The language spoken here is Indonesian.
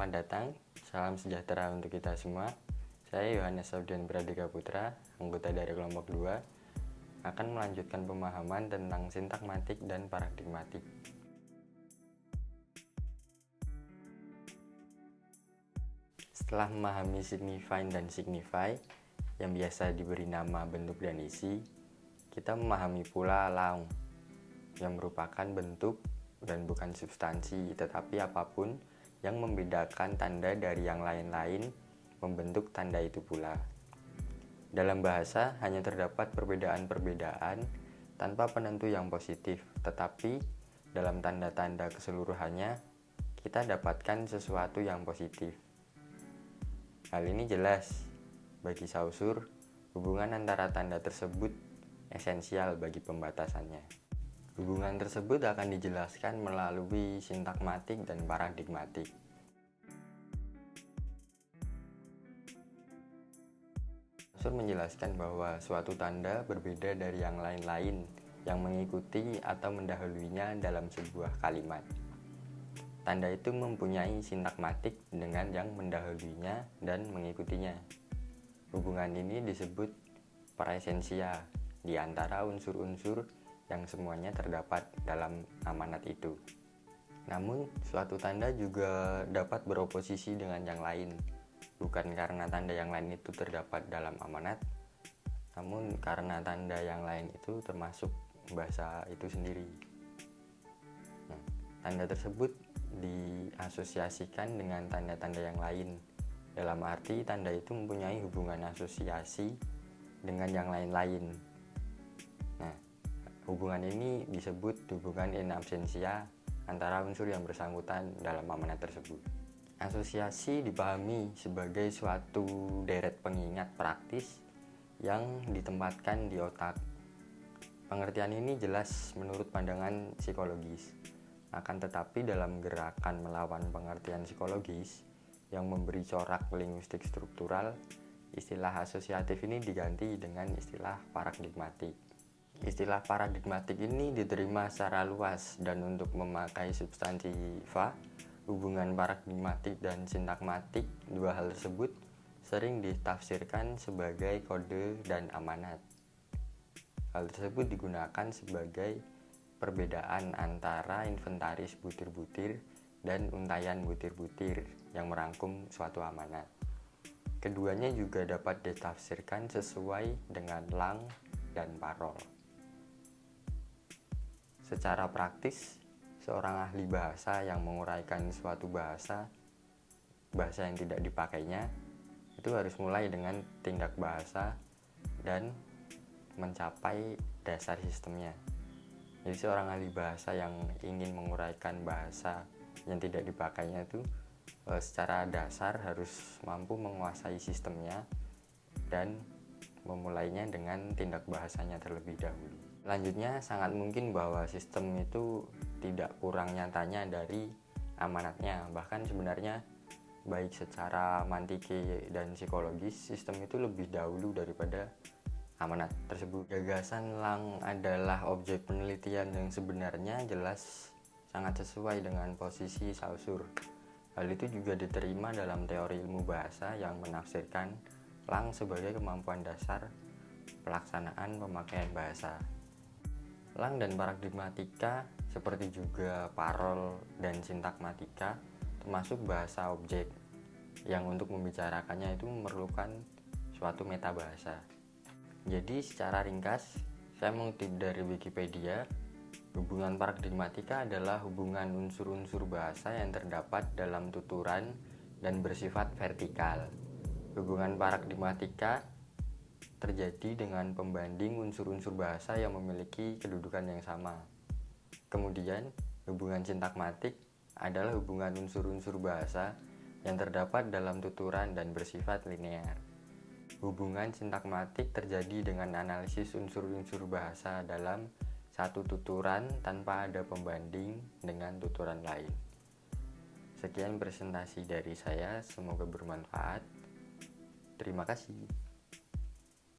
Selamat datang, salam sejahtera untuk kita semua. Saya Yohanes Saudian Pradika Putra, anggota dari kelompok 2, akan melanjutkan pemahaman tentang sintakmatik dan paradigmatik. Setelah memahami signifying dan signify, yang biasa diberi nama bentuk dan isi, kita memahami pula lang, yang merupakan bentuk dan bukan substansi, tetapi apapun yang membedakan tanda dari yang lain-lain membentuk tanda itu pula. Dalam bahasa hanya terdapat perbedaan-perbedaan tanpa penentu yang positif, tetapi dalam tanda-tanda keseluruhannya kita dapatkan sesuatu yang positif. Hal ini jelas bagi Saussure, hubungan antara tanda tersebut esensial bagi pembatasannya. Hubungan tersebut akan dijelaskan melalui sintakmatik dan paradigmatik. Saussure menjelaskan bahwa suatu tanda berbeda dari yang lain-lain yang mengikuti atau mendahuluinya dalam sebuah kalimat. Tanda itu mempunyai sintakmatik dengan yang mendahuluinya dan mengikutinya. Hubungan ini disebut praesensia di antara unsur-unsur yang semuanya terdapat dalam amanat itu. Namun, suatu tanda juga dapat beroposisi dengan yang lain, bukan karena tanda yang lain itu terdapat dalam amanat, namun karena tanda yang lain itu termasuk bahasa itu sendiri. Tanda tersebut diasosiasikan dengan tanda-tanda yang lain, dalam arti tanda itu mempunyai hubungan asosiasi dengan yang lain-lain. Hubungan ini disebut hubungan in absentia antara unsur yang bersangkutan dalam amanat tersebut. Asosiasi dipahami sebagai suatu deret pengingat praktis yang ditempatkan di otak. Pengertian ini jelas menurut pandangan psikologis. Akan tetapi dalam gerakan melawan pengertian psikologis yang memberi corak linguistik struktural, istilah asosiatif ini diganti dengan istilah paradigmatik. Istilah paradigmatik ini diterima secara luas, dan untuk memakai substansi fa, hubungan paradigmatik dan sintakmatik, dua hal tersebut sering ditafsirkan sebagai kode dan amanat. Hal tersebut digunakan sebagai perbedaan antara inventaris butir-butir dan untaian butir-butir yang merangkum suatu amanat. Keduanya juga dapat ditafsirkan sesuai dengan lang dan parol. Secara praktis, seorang ahli bahasa yang menguraikan suatu bahasa yang tidak dipakainya, itu harus mulai dengan tindak bahasa dan mencapai dasar sistemnya. Jadi seorang ahli bahasa yang ingin menguraikan bahasa yang tidak dipakainya itu secara dasar harus mampu menguasai sistemnya dan memulainya dengan tindak bahasanya terlebih dahulu. Selanjutnya, sangat mungkin bahwa sistem itu tidak kurang nyatanya dari amanatnya. Bahkan sebenarnya baik secara mantiki dan psikologis, sistem itu lebih dahulu daripada amanat tersebut. Gagasan lang adalah objek penelitian yang sebenarnya jelas sangat sesuai dengan posisi Saussure. Hal itu juga diterima dalam teori ilmu bahasa yang menafsirkan lang sebagai kemampuan dasar pelaksanaan pemakaian bahasa. Lang dan paradigmatika, seperti juga parol dan sintakmatika, termasuk bahasa objek yang untuk membicarakannya itu memerlukan suatu metabahasa. Jadi secara ringkas, saya mengutip dari Wikipedia, hubungan paradigmatika adalah hubungan unsur-unsur bahasa yang terdapat dalam tuturan dan bersifat vertikal. Hubungan paradigmatika terjadi dengan pembanding unsur-unsur bahasa yang memiliki kedudukan yang sama. Kemudian, hubungan sintakmatik adalah hubungan unsur-unsur bahasa yang terdapat dalam tuturan dan bersifat linear. Hubungan sintakmatik terjadi dengan analisis unsur-unsur bahasa dalam satu tuturan tanpa ada pembanding dengan tuturan lain. Sekian presentasi dari saya, semoga bermanfaat. Terima kasih.